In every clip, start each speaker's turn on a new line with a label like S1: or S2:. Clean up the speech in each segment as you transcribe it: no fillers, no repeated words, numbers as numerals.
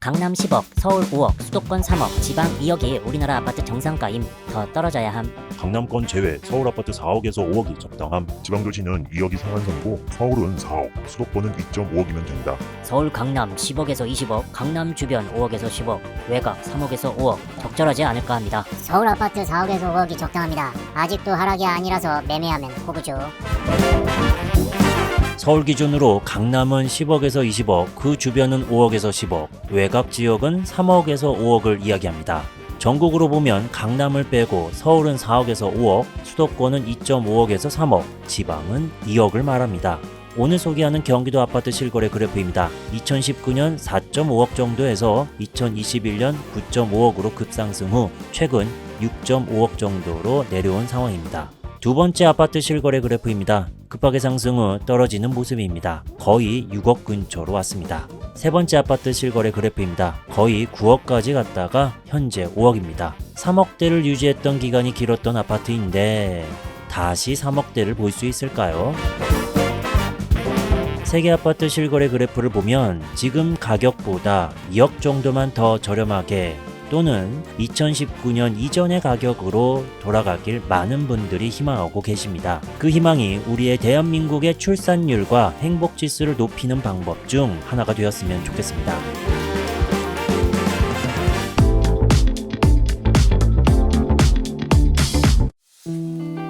S1: 강남 10억, 서울 5억, 수도권 3억, 지방 2억이 우리나라 아파트 정상가임. 더 떨어져야 함.
S2: 강남권 제외 서울 아파트 4억에서 5억이 적당함.
S3: 지방도시는 2억이 상한선이고 서울은 4억, 수도권은 2.5억이면 된다.
S1: 서울 강남 10억에서 20억, 강남 주변 5억에서 10억, 외곽 3억에서 5억 적절하지 않을까 합니다.
S4: 서울 아파트 4억에서 5억이 적당합니다. 아직도 하락이 아니라서 매매하면 호구죠.
S5: 서울 기준으로 강남은 10억에서 20억, 그 주변은 5억에서 10억, 외곽 지역은 3억에서 5억을 이야기합니다. 전국으로 보면 강남을 빼고 서울은 4억에서 5억, 수도권은 2.5억에서 3억, 지방은 2억을 말합니다. 오늘 소개하는 경기도 아파트 실거래 그래프입니다. 2019년 4.5억 정도에서 2021년 9.5억으로 급상승 후 최근 6.5억 정도로 내려온 상황입니다. 두 번째 아파트 실거래 그래프입니다. 급하게 상승 후 떨어지는 모습입니다. 거의 6억 근처로 왔습니다. 세 번째 아파트 실거래 그래프입니다. 거의 9억까지 갔다가 현재 5억입니다. 3억대를 유지했던 기간이 길었던 아파트인데 다시 3억대를 볼 수 있을까요? 세계 아파트 실거래 그래프를 보면 지금 가격보다 2억 정도만 더 저렴하게 또는 2019년 이전의 가격으로 돌아가길 많은 분들이 희망하고 계십니다. 그 희망이 우리의 대한민국의 출산율과 행복지수를 높이는 방법 중 하나가 되었으면 좋겠습니다.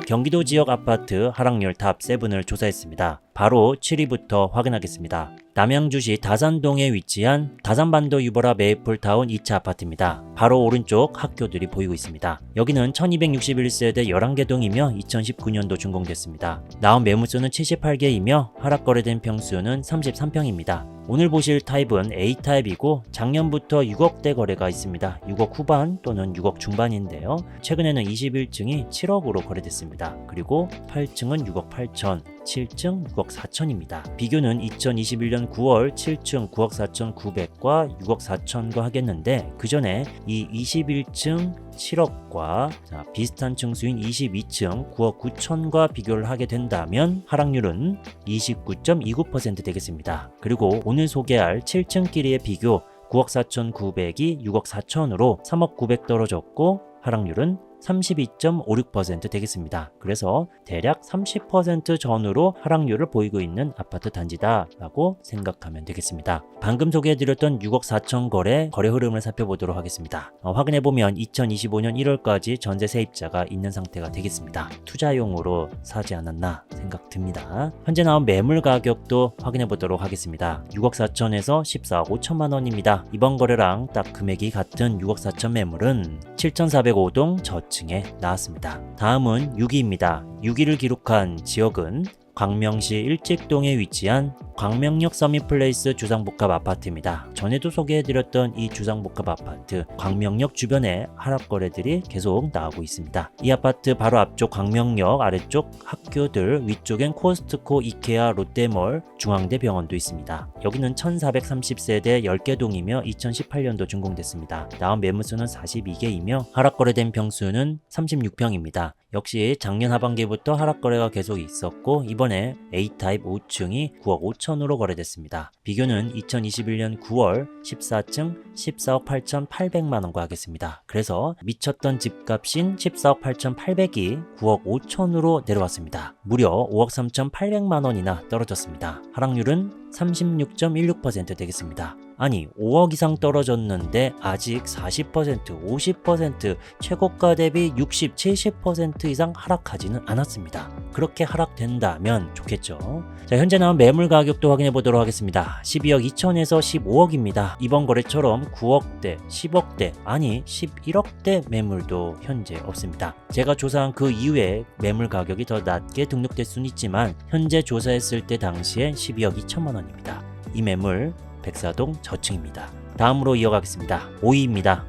S5: 경기도 지역 아파트 하락률 탑 7을 조사했습니다. 바로 7위부터 확인하겠습니다. 남양주시 다산동에 위치한 다산반도 유보라 메이플타운 2차 아파트입니다. 바로 오른쪽 학교들이 보이고 있습니다. 여기는 1261세대 11개 동이며 2019년도 준공됐습니다. 나온 매물수는 78개이며 하락 거래된 평수는 33평입니다. 오늘 보실 타입은 A타입이고 작년부터 6억대 거래가 있습니다. 6억 후반 또는 6억 중반인데요. 최근에는 21층이 7억으로 거래됐습니다. 그리고 8층은 6억 8천, 7층 6억 4천입니다. 비교는 2021년 9월 7층 9억 4천 9백과 6억 4천과 하겠는데 그 전에 이 21층 7억과 비슷한 층수인 22층 9억 9천과 비교를 하게 된다면 하락률은 29.29% 되겠습니다. 그리고 오늘 소개할 7층끼리의 비교 9억 4천 9백이 6억 4천으로 3억 9백 떨어졌고 하락률은 32.56% 되겠습니다. 그래서 대략 30% 전후로 하락률을 보이고 있는 아파트 단지다 라고 생각하면 되겠습니다. 방금 소개해드렸던 6억 4천 거래 흐름을 살펴보도록 하겠습니다. 확인해보면 2025년 1월까지 전세 세입자가 있는 상태가 되겠습니다. 투자용으로 사지 않았나 생각 듭니다. 현재 나온 매물 가격도 확인해보도록 하겠습니다. 6억 4천에서 14억 5천만 원입니다. 이번 거래랑 딱 금액이 같은 6억 4천 매물은 7405동 저층에 나왔습니다. 다음은 6위입니다. 6위를 기록한 지역은 광명시 일직동에 위치한 광명역 서밋플레이스 주상복합 아파트입니다. 전에도 소개해드렸던 이 주상복합 아파트 광명역 주변에 하락 거래들이 계속 나오고 있습니다. 이 아파트 바로 앞쪽 광명역, 아래쪽 학교들, 위쪽엔 코스트코, 이케아, 롯데몰, 중앙대 병원도 있습니다. 여기는 1430세대 10개 동이며 2018년도 준공됐습니다. 나온 매물수는 42개이며 하락 거래된 평수는 36평입니다. 역시 작년 하반기부터 하락 거래가 계속 있었고 이번에 A타입 5층이 9억 5천으로 거래됐습니다. 비교는 2021년 9월 14층 14억 8천 8백만 원과 하겠습니다. 그래서 미쳤던 집값인 14억 8천 8백이 9억 5천으로 내려왔습니다. 무려 5억 3천 8백만 원이나 떨어졌습니다. 하락률은 36.16% 되겠습니다. 아니 5억 이상 떨어졌는데 아직 40%, 50%, 최고가 대비 60, 70% 이상 하락하지는 않았습니다. 그렇게 하락된다면 좋겠죠. 자, 현재 나온 매물 가격도 확인해 보도록 하겠습니다. 12억 2천에서 15억입니다. 이번 거래처럼 9억대, 10억대, 아니 11억대 매물도 현재 없습니다. 제가 조사한 그 이후에 매물 가격이 더 낮게 등록될 수는 있지만 현재 조사했을 때 당시에 12억 2천만 원입니다. 이 매물 백사동 저층입니다. 다음으로 이어가겠습니다. 5위입니다.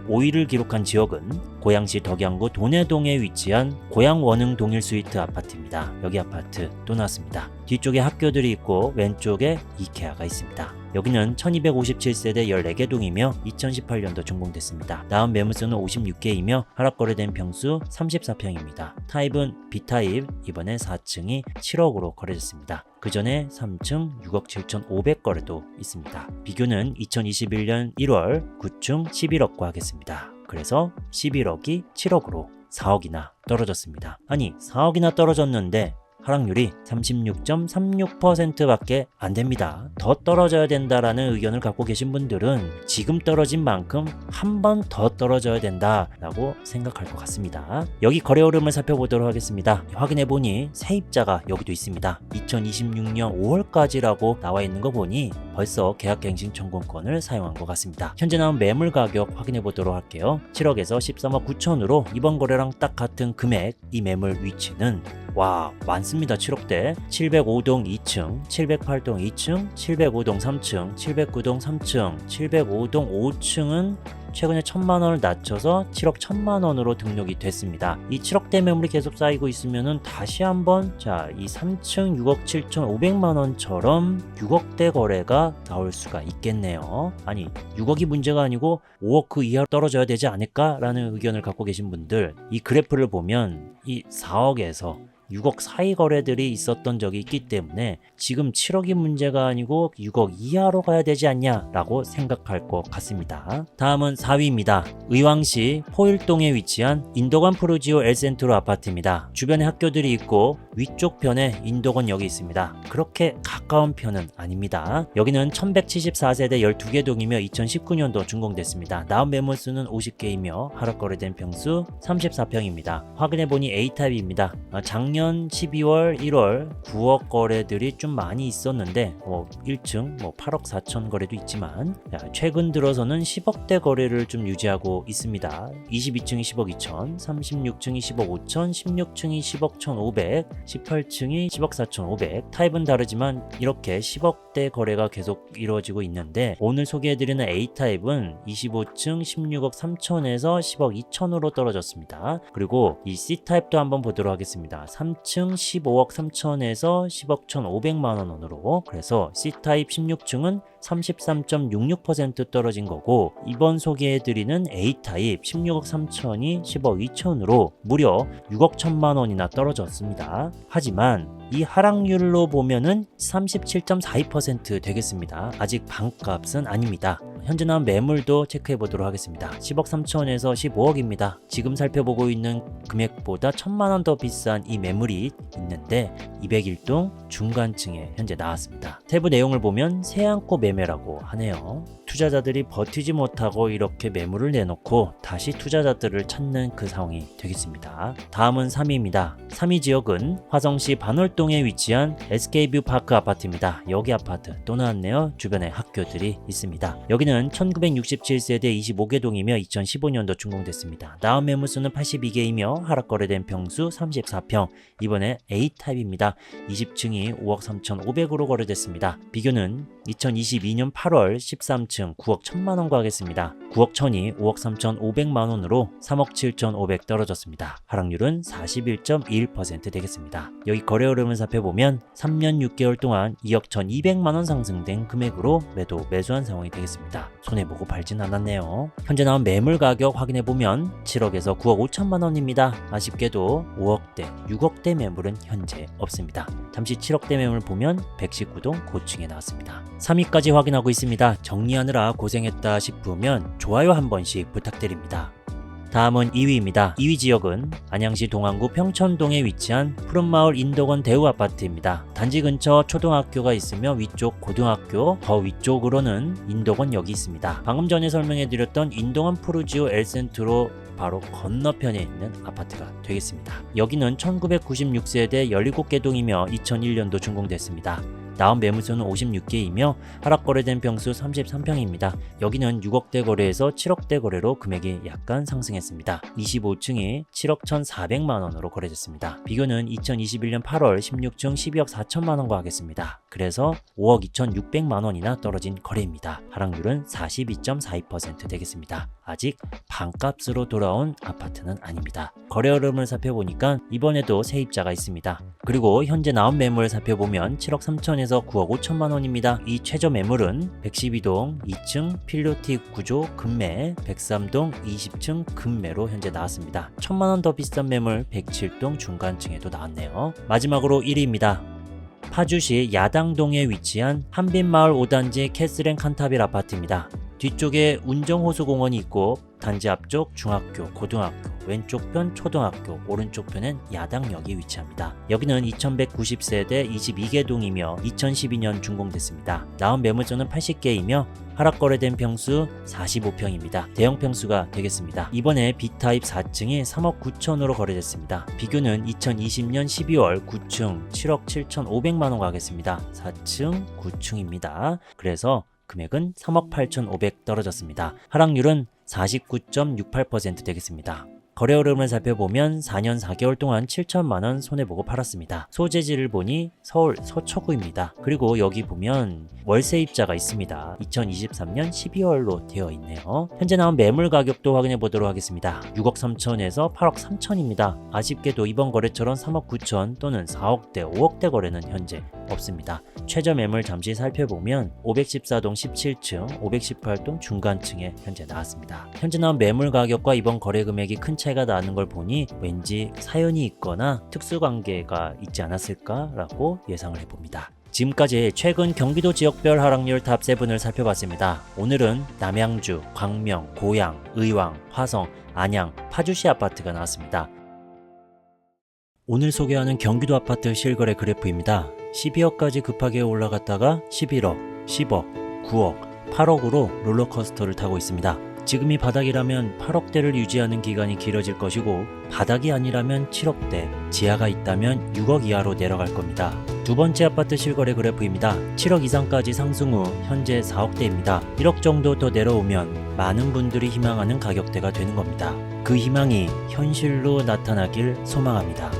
S5: 5위를 기록한 지역은 고양시 덕양구 돈해동에 위치한 고양원흥 동일 스위트 아파트입니다. 여기 아파트 또 나왔습니다. 뒤쪽에 학교들이 있고 왼쪽에 이케아가 있습니다. 여기는 1257세대 14개 동이며 2018년도 준공됐습니다. 나온 매물수는 56개이며 하락 거래된 평수 34평입니다. 타입은 B타입, 이번에 4층이 7억으로 거래됐습니다. 그 전에 3층 6억 7,500 거래도 있습니다. 비교는 2021년 1월 9층 11억과 하겠습니다. 그래서 11억이 7억으로 4억이나 떨어졌습니다. 아니 4억이나 떨어졌는데 하락률이 36.36%밖에 안 됩니다. 더 떨어져야 된다라는 의견을 갖고 계신 분들은 지금 떨어진 만큼 한 번 더 떨어져야 된다라고 생각할 것 같습니다. 여기 거래 흐름을 살펴보도록 하겠습니다. 확인해보니 세입자가 여기도 있습니다. 2026년 5월까지라고 나와 있는 거 보니 벌써 계약갱신 청구권을 사용한 것 같습니다. 현재 나온 매물 가격 확인해보도록 할게요. 7억에서 13억 9천으로 이번 거래랑 딱 같은 금액, 이 매물 위치는 와 많습니다. 7억대 705동 2층 708동 2층 705동 3층 709동 3층 705동 5층은 최근에 1,000만원을 낮춰서 7억 1,000만원으로 등록이 됐습니다. 이 7억대 매물이 계속 쌓이고 있으면은 다시 한번 이 3층 6억 7,500만원처럼 6억대 거래가 나올 수가 있겠네요. 아니 6억이 문제가 아니고 5억 그 이하로 떨어져야 되지 않을까라는 의견을 갖고 계신 분들, 이 그래프를 보면 이 4억에서 6억 사이 거래들이 있었던 적이 있기 때문에 지금 7억이 문제가 아니고 6억 이하로 가야 되지 않냐라고 생각할 것 같습니다. 다음은 4위입니다. 의왕시 포일동에 위치한 인도건 프루지오 엘센트로 아파트입니다. 주변에 학교들이 있고 위쪽 편에 인도건역이 있습니다. 그렇게 가까운 편은 아닙니다. 여기는 1174세대 12개 동이며 2019년도 준공됐습니다. 나온 매물수는 50개이며 하락 거래된 평수 34평입니다. 확인해보니 A타입입니다. 작년 12월, 1월 9억 거래들이 좀 많이 있었는데 1층 8억 4천 거래도 있지만 최근 들어서는 10억대 거래를 좀 유지하고 있습니다. 22층이 10억 2천, 36층이 10억 5천, 16층이 10억 1,500, 18층이 10억 4,500. 타입은 다르지만 이렇게 10억대 거래가 계속 이루어지고 있는데 오늘 소개해드리는 A타입은 25층 16억 3천에서 10억 2천으로 떨어졌습니다. 그리고 이 C타입도 한번 보도록 하겠습니다. 3층 15억 3천에서 10억 1,500만 원으로, 그래서 C타입 16층은 33.66% 떨어진 거고, 이번 소개해드리는 A타입 16억 3천이 10억 2천으로 무려 6억 1천만 원이나 떨어졌습니다. 하지만 이 하락률로 보면은 37.42% 되겠습니다. 아직 반값은 아닙니다. 현재 나온 매물도 체크해 보도록 하겠습니다. 10억 3천에서 15억입니다. 지금 살펴보고 있는 금액보다 1,000만 원 더 비싼 이 매물이 있는데 201동 중간층에 현재 나왔습니다. 세부 내용을 보면 세안고 매매라고 하네요. 투자자들이 버티지 못하고 이렇게 매물을 내놓고 다시 투자자들을 찾는 그 상황이 되겠습니다. 다음은 3위입니다. 3위 지역은 화성시 반월동에 위치한 SK뷰 파크 아파트입니다. 여기 아파트 또 나왔네요. 주변에 학교들이 있습니다. 여기는 1967세대 25개 동이며 2015년도 준공됐습니다. 나온 매물수는 82개이며 하락 거래된 평수 34평, 이번에 A타입입니다. 20층이 5억 3,500으로 거래됐습니다. 비교는 2022년 8월 13층 9억 1천만 원과 하겠습니다. 9억 1천이 5억 3,500만 원으로 3억 7,500 떨어졌습니다. 하락률은 41.21% 되겠습니다. 여기 거래 흐름을 살펴보면 3년 6개월 동안 2억 1,200만 원 상승된 금액으로 매수한 상황이 되겠습니다. 손해보고 팔진 않았네요. 현재 나온 매물 가격 확인해보면 7억에서 9억 5천만 원입니다. 아쉽게도 5억대, 6억대 매물은 현재 없습니다. 잠시 7억대 매물 보면 119동 고층에 나왔습니다. 3위까지 확인하고 있습니다. 정리하느라 고생했다 싶으면 좋아요 한 번씩 부탁드립니다. 다음은 2위입니다. 2위 지역은 안양시 동안구 평천동에 위치한 푸른마을 인도건 대우아파트입니다. 단지 근처 초등학교가 있으며 위쪽 고등학교, 더 위쪽으로는 인도건역이 있습니다. 방금 전에 설명해드렸던 인도건 프루지오 엘센트로 바로 건너편에 있는 아파트가 되겠습니다. 여기는 1996세대 17개 동이며 2001년도 준공됐습니다. 나온 매물수는 56개이며 하락 거래된 평수 33평입니다. 여기는 6억대 거래에서 7억대 거래로 금액이 약간 상승했습니다. 25층이 7억 1,400만 원으로 거래됐습니다. 비교는 2021년 8월 16층 12억 4천만 원과 하겠습니다. 그래서 5억 2,600만 원이나 떨어진 거래입니다. 하락률은 42.42% 되겠습니다. 아직 반값으로 돌아온 아파트는 아닙니다. 거래 흐름을 살펴보니까 이번에도 세입자가 있습니다. 그리고 현재 나온 매물을 살펴보면 7억 3천에서 9억 5천만 원입니다. 이 최저 매물은 112동 2층 필로티 구조 급매, 103동 20층 급매로 현재 나왔습니다. 1,000만 원 더 비싼 매물 107동 중간층에도 나왔네요. 마지막으로 1위입니다. 파주시 야당동에 위치한 한빛마을 5단지 캐슬앤 칸타빌 아파트입니다. 뒤쪽에 운정호수공원이 있고 단지 앞쪽 중학교, 고등학교, 왼쪽 편 초등학교, 오른쪽 편엔 야당역이 위치합니다. 여기는 2190세대 22개 동이며 2012년 준공됐습니다. 나온 매물전은 80개이며 하락 거래된 평수 45평입니다. 대형 평수가 되겠습니다. 이번에 B타입 4층이 3억 9천으로 거래됐습니다. 비교는 2020년 12월 9층 7억 7,500만원 가겠습니다. 4층 9층입니다. 그래서 금액은 3억 8,500 떨어졌습니다. 하락률은 49.68% 되겠습니다. 거래 흐름을 살펴보면 4년 4개월 동안 7천만원 손해보고 팔았습니다. 소재지를 보니 서울 서초구입니다. 그리고 여기 보면 월세입자가 있습니다. 2023년 12월로 되어 있네요. 현재 나온 매물 가격도 확인해 보도록 하겠습니다. 6억 3천에서 8억 3천입니다. 아쉽게도 이번 거래처럼 3억 9천 또는 4억대, 5억대 거래는 현재 없습니다. 최저 매물 잠시 살펴보면 514동 17층, 518동 중간층에 현재 나왔습니다. 현재 나온 매물 가격과 이번 거래 금액이 큰 차이가 나는 걸 보니 왠지 사연이 있거나 특수관계가 있지 않았을까라고 예상을 해봅니다. 지금까지 최근 경기도 지역별 하락률 탑 7을 살펴봤습니다. 오늘은 남양주, 광명, 고양, 의왕, 화성, 안양, 파주시 아파트가 나왔습니다. 오늘 소개하는 경기도 아파트 실거래 그래프입니다. 12억까지 급하게 올라갔다가 11억, 10억, 9억, 8억으로 롤러코스터를 타고 있습니다. 지금이 바닥이라면 8억대를 유지하는 기간이 길어질 것이고 바닥이 아니라면 7억대, 지하가 있다면 6억 이하로 내려갈 겁니다. 두 번째 아파트 실거래 그래프입니다. 7억 이상까지 상승 후 현재 4억대입니다. 1억 정도 더 내려오면 많은 분들이 희망하는 가격대가 되는 겁니다. 그 희망이 현실로 나타나길 소망합니다.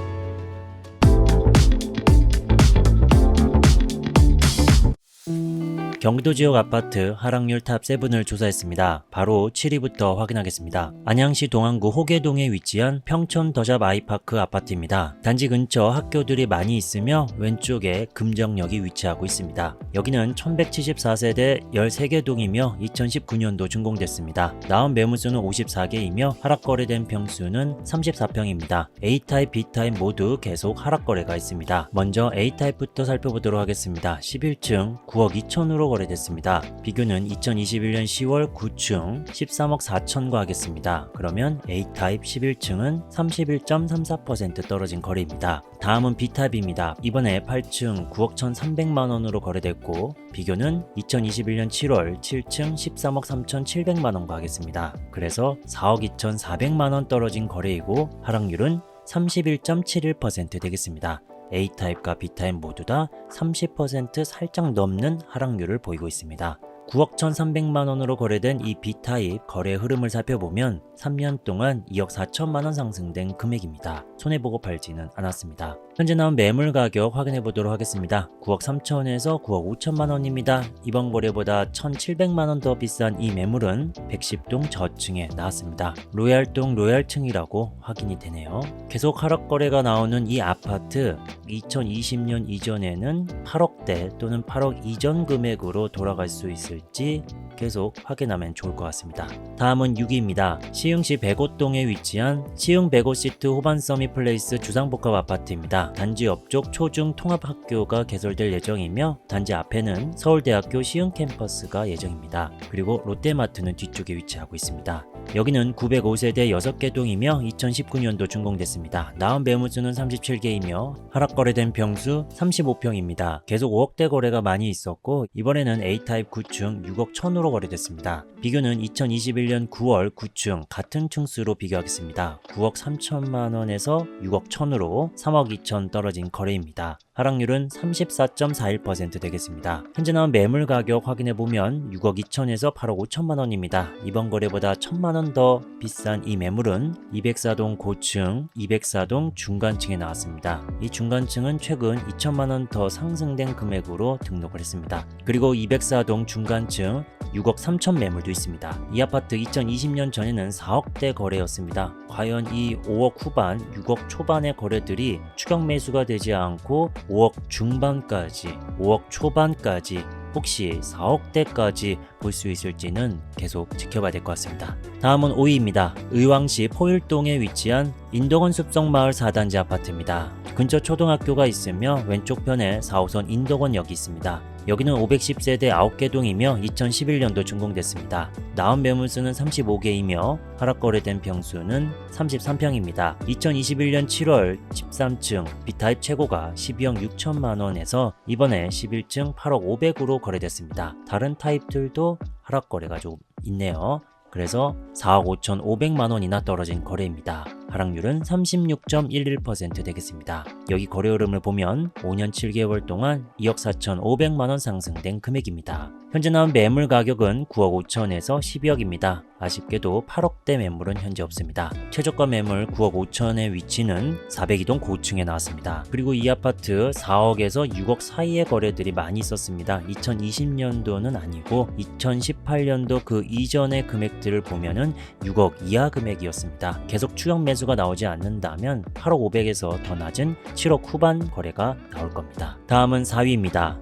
S5: 경기도 지역 아파트 하락률 탑 7을 조사했습니다. 바로 7위부터 확인하겠습니다. 안양시 동안구 호계동에 위치한 평촌 더샵 아이파크 아파트입니다. 단지 근처 학교들이 많이 있으며 왼쪽에 금정역이 위치하고 있습니다. 여기는 1174세대 13개 동이며 2019년도 준공됐습니다. 나온 매물수는 54개이며 하락 거래된 평수는 34평입니다. A타입, B타입 모두 계속 하락 거래가 있습니다. 먼저 A타입부터 살펴보도록 하겠습니다. 11층 9억 2천으로 거래됐습니다. 비교는 2021년 10월 9층 13억 4천과 하겠습니다. 그러면 A타입 11층은 31.34% 떨어진 거래입니다. 다음은 B타입입니다. 이번에 8층 9억 1,300만원으로 거래됐고 비교는 2021년 7월 7층 13억 3,700만원과 하겠습니다. 그래서 4억 2,400만원 떨어진 거래이고 하락률은 31.71% 되겠습니다. A타입과 B타입 모두 다 30% 살짝 넘는 하락률을 보이고 있습니다. 9억 1,300만원으로 거래된 이 B타입 거래 흐름을 살펴보면 3년 동안 2억 4천만원 상승된 금액입니다. 손해보고 팔지는 않았습니다. 현재 나온 매물 가격 확인해 보도록 하겠습니다. 9억 3천에서 9억 5천만원입니다. 이번 거래보다 1,700만원 더 비싼 이 매물은 110동 저층에 나왔습니다. 로얄동 로얄층이라고 확인이 되네요. 계속 하락 거래가 나오는 이 아파트 2020년 이전에는 8억대 또는 8억 이전 금액으로 돌아갈 수 있을지 계속 확인하면 좋을 것 같습니다. 다음은 6위입니다. 시흥시 백오동에 위치한 시흥 백오시트 호반서밋 플레이스 주상복합 아파트입니다. 단지 옆쪽 초중 통합학교가 개설될 예정이며 단지 앞에는 서울대학교 시흥 캠퍼스가 예정입니다. 그리고 롯데마트는 뒤쪽에 위치하고 있습니다. 여기는 905세대 6개 동이며 2019년도 준공됐습니다. 나온 매물수는 37개이며 하락 거래된 평수 35평입니다. 계속 5억대 거래가 많이 있었고 이번에는 A타입 9층 6억 1천으로 거래됐습니다. 비교는 2021년 9월 9층 같은 층수로 비교하겠습니다. 9억 3천만원에서 6억 1천으로 3억 2천 떨어진 거래입니다. 하락률은 34.41% 되겠습니다. 현재 나온 매물 가격 확인해보면 6억 2천에서 8억 5천만원입니다. 이번 거래보다 1천만원 더 비싼 이 매물은 204동 고층, 204동 중간층에 나왔습니다. 이 중간층은 최근 2천만원 더 상승된 금액으로 등록을 했습니다. 그리고 204동 중간층 6억 3천 매물도 있습니다. 이 아파트 2020년 전에는 4억대 거래였습니다. 과연 이 5억 후반, 6억 초반의 거래들이 추격 매수가 되지 않고 5억 중반까지, 5억 초반까지 혹시 4억대까지 볼 수 있을지는 계속 지켜봐야 될 것 같습니다. 다음은 5위입니다. 의왕시 포일동에 위치한 인덕원 숲속마을 4단지 아파트입니다. 근처 초등학교가 있으며 왼쪽 편에 4호선 인덕원역이 있습니다. 여기는 510세대 9개 동이며 2011년도 준공됐습니다. 나온 매물수는 35개이며 하락거래된 평수는 33평입니다. 2021년 7월 13층 B타입 최고가 12억 6천만 원에서 이번에 11층 8억 500으로 거래됐습니다. 다른 타입들도 하락거래가 좀 있네요. 그래서 4억 5,500만 원이나 떨어진 거래입니다. 하락률은 36.11% 되겠습니다. 여기 거래 흐름을 보면 5년 7개월 동안 2억 4,500만 원 상승된 금액입니다. 현재 나온 매물 가격은 9억 5천에서 12억입니다. 아쉽게도 8억대 매물은 현재 없습니다. 최저가 매물 9억 5천의 위치는 402동 고층에 나왔습니다. 그리고 이 아파트 4억에서 6억 사이의 거래들이 많이 있었습니다. 2020년도는 아니고 2018년도 그 이전의 금액들을 보면은 6억 이하 금액이었습니다. 계속 추격 매수가 나오지 않는다면 8억 500에서 더 낮은 7억 후반 거래가 나올 겁니다. 다음은 4위입니다.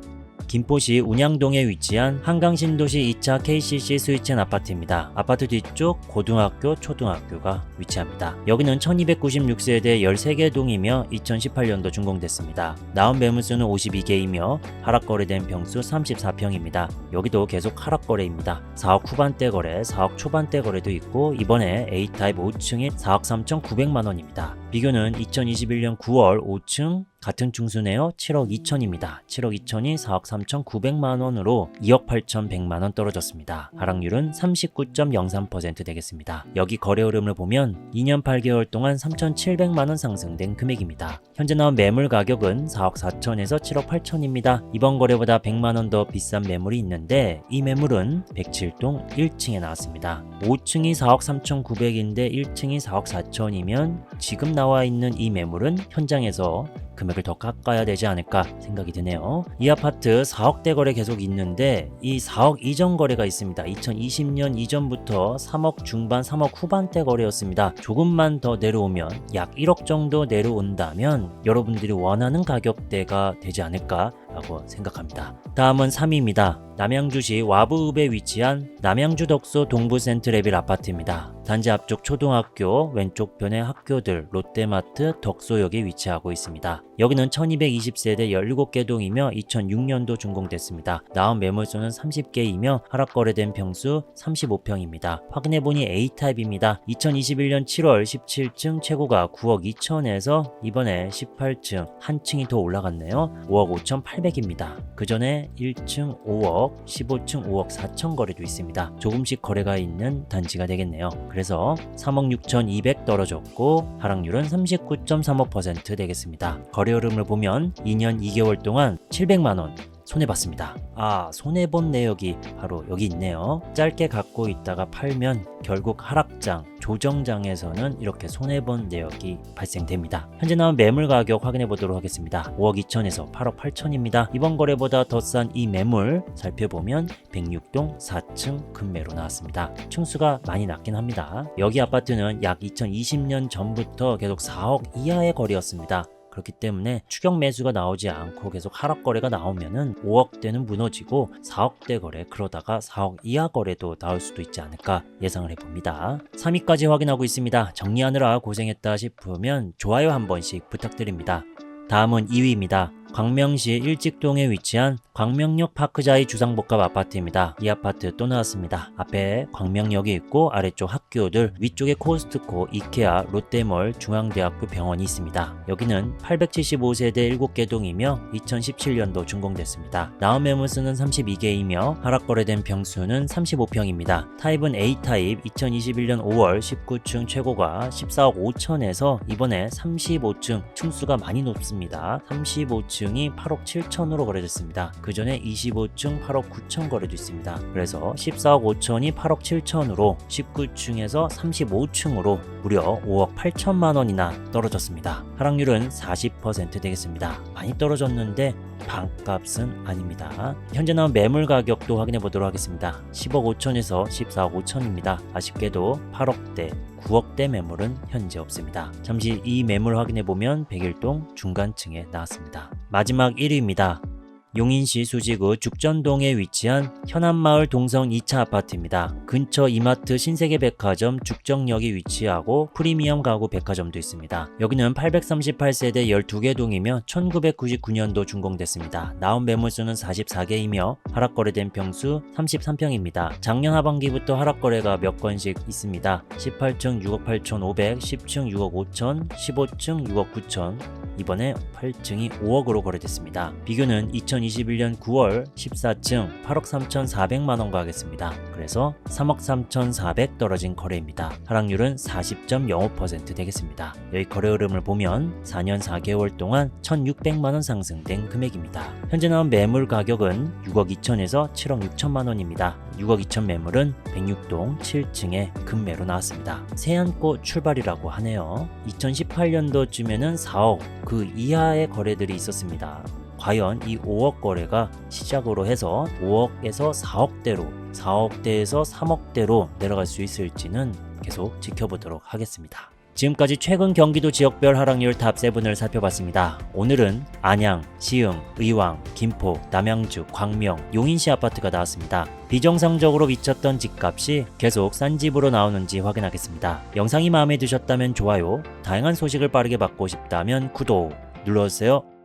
S5: 김포시 운양동에 위치한 한강신도시 2차 KCC 스위첸 아파트입니다. 아파트 뒤쪽 고등학교, 초등학교가 위치합니다. 여기는 1296세대 13개 동이며 2018년도 준공됐습니다. 나온 매물수는 52개이며 하락거래된 평수 34평입니다. 여기도 계속 하락거래입니다. 4억 후반대 거래, 4억 초반대 거래도 있고 이번에 A타입 5층이 4억 3,900만 원입니다. 비교는 2021년 9월 5층 같은 중수네요. 7억 2천입니다. 7억 2천이 4억 3,900만 원으로 2억 8,100만 원 떨어졌습니다. 하락률은 39.03% 되겠습니다. 여기 거래 흐름을 보면 2년 8개월 동안 3,700만 원 상승된 금액입니다. 현재 나온 매물 가격은 4억 4천에서 7억 8천입니다. 이번 거래보다 100만 원 더 비싼 매물이 있는데 이 매물은 107동 1층에 나왔습니다. 5층이 4억 3,900인데 1층이 4억 4천이면 지금 나와 있는 이 매물은 현장에서 금액을 더 깎아야 되지 않을까 생각이 드네요. 이 아파트 4억대 거래 계속 있는데 이 4억 이전 거래가 있습니다. 2020년 이전부터 3억 중반, 3억 후반대 거래였습니다. 조금만 더 내려오면 약 1억 정도 내려온다면 여러분들이 원하는 가격대가 되지 않을까 라고 생각합니다. 다음은 3위입니다. 남양주시 와부읍에 위치한 남양주 덕소 동부센트레빌 아파트입니다. 단지 앞쪽 초등학교, 왼쪽 편의 학교들, 롯데마트, 덕소역에 위치하고 있습니다. 여기는 1220세대 17개 동이며 2006년도 준공됐습니다. 나온 매물수는 30개이며 하락거래된 평수 35평입니다. 확인해보니 A타입입니다. 2021년 7월 17층 최고가 9억 2천에서 이번에 18층 한 층이 더 올라갔네요. 5억 5,800입니다. 그 전에 1층 5억, 15층 5억 4천 거래도 있습니다. 조금씩 거래가 있는 단지가 되겠네요. 그래서 3억 6,200 떨어졌고 하락률은 39.35% 되겠습니다. 거래 흐름을 보면 2년 2개월 동안 700만원 손해봤습니다. 손해본 내역이 바로 여기 있네요. 짧게 갖고 있다가 팔면 결국 하락장, 조정장에서는 이렇게 손해본 내역이 발생됩니다. 현재 나온 매물 가격 확인해 보도록 하겠습니다. 5억 2천에서 8억 8천입니다. 이번 거래보다 더 싼 이 매물 살펴보면 106동 4층 금매로 나왔습니다. 층수가 많이 낮긴 합니다. 여기 아파트는 약 2020년 전부터 계속 4억 이하의 거래였습니다. 그렇기 때문에 추격 매수가 나오지 않고 계속 하락 거래가 나오면은 5억대는 무너지고 4억대 거래, 그러다가 4억 이하 거래도 나올 수도 있지 않을까 예상을 해봅니다. 3위까지 확인하고 있습니다. 정리하느라 고생했다 싶으면 좋아요 한 번씩 부탁드립니다. 다음은 2위입니다. 광명시 일직동에 위치한 광명역 파크자이 주상복합 아파트입니다. 이 아파트 또 나왔습니다. 앞에 광명역이 있고 아래쪽 학교들, 위쪽에 코스트코, 이케아, 롯데몰, 중앙대학교 병원이 있습니다. 여기는 875세대 7개 동이며 2017년도 준공됐습니다. 나온 매물수는 32개이며 하락거래된 평수는 35평입니다. 타입은 A타입, 2021년 5월 19층 최고가 14억 5천에서 이번에 35층 층수가 많이 높습니다. 35층이 8억 7천으로 거래됐습니다. 그 전에 25층 8억 9천 거래도 있습니다. 그래서 14억 5천이 8억 7천으로 19층에서 35층으로 무려 5억 8천만 원이나 떨어졌습니다. 하락률은 40% 되겠습니다. 많이 떨어졌는데 반값은 아닙니다. 현재 나온 매물 가격도 확인해 보도록 하겠습니다. 10억 5천에서 14억 5천입니다. 아쉽게도 8억대 9억대 매물은 현재 없습니다. 잠시 이 매물 확인해 보면 백일동 중간층에 나왔습니다. 마지막 1위입니다. 용인시 수지구 죽전동에 위치한 현안마을 동성 2차 아파트입니다. 근처 이마트 신세계백화점 죽정역이 위치하고 프리미엄 가구 백화점도 있습니다. 여기는 838세대 12개 동이며 1999년도 준공됐습니다. 나온 매물수는 44개이며 하락거래된 평수 33평입니다. 작년 하반기부터 하락거래가 몇 건씩 있습니다. 18층 6억 8,500, 10층 6억 5천, 15층 6억 9천, 이번에 8층이 5억으로 거래됐습니다. 비교는 2021년 9월 14층 8억 3,400만원과 하겠습니다. 그래서 3억 3,400 떨어진 거래입니다. 하락률은 40.05% 되겠습니다. 여기 거래 흐름을 보면 4년 4개월 동안 1,600만원 상승된 금액입니다. 현재 나온 매물 가격은 6억 2천에서 7억 6천만원입니다. 6억 2천 매물은 106동 7층에 급매로 나왔습니다. 세안고 출발이라고 하네요. 2018년도쯤에는 4억 그 이하의 거래들이 있었습니다. 과연 이 5억 거래가 시작으로 해서 5억에서 4억대로 4억대에서 3억대로 내려갈 수 있을지는 계속 지켜보도록 하겠습니다. 지금까지 최근 경기도 지역별 하락률 탑 7을 살펴봤습니다. 오늘은 안양, 시흥, 의왕, 김포, 남양주, 광명, 용인시 아파트가 나왔습니다. 비정상적으로 미쳤던 집값이 계속 싼 집으로 나오는지 확인하겠습니다. 영상이 마음에 드셨다면 좋아요, 다양한 소식을 빠르게 받고 싶다면 구독 눌러주세요.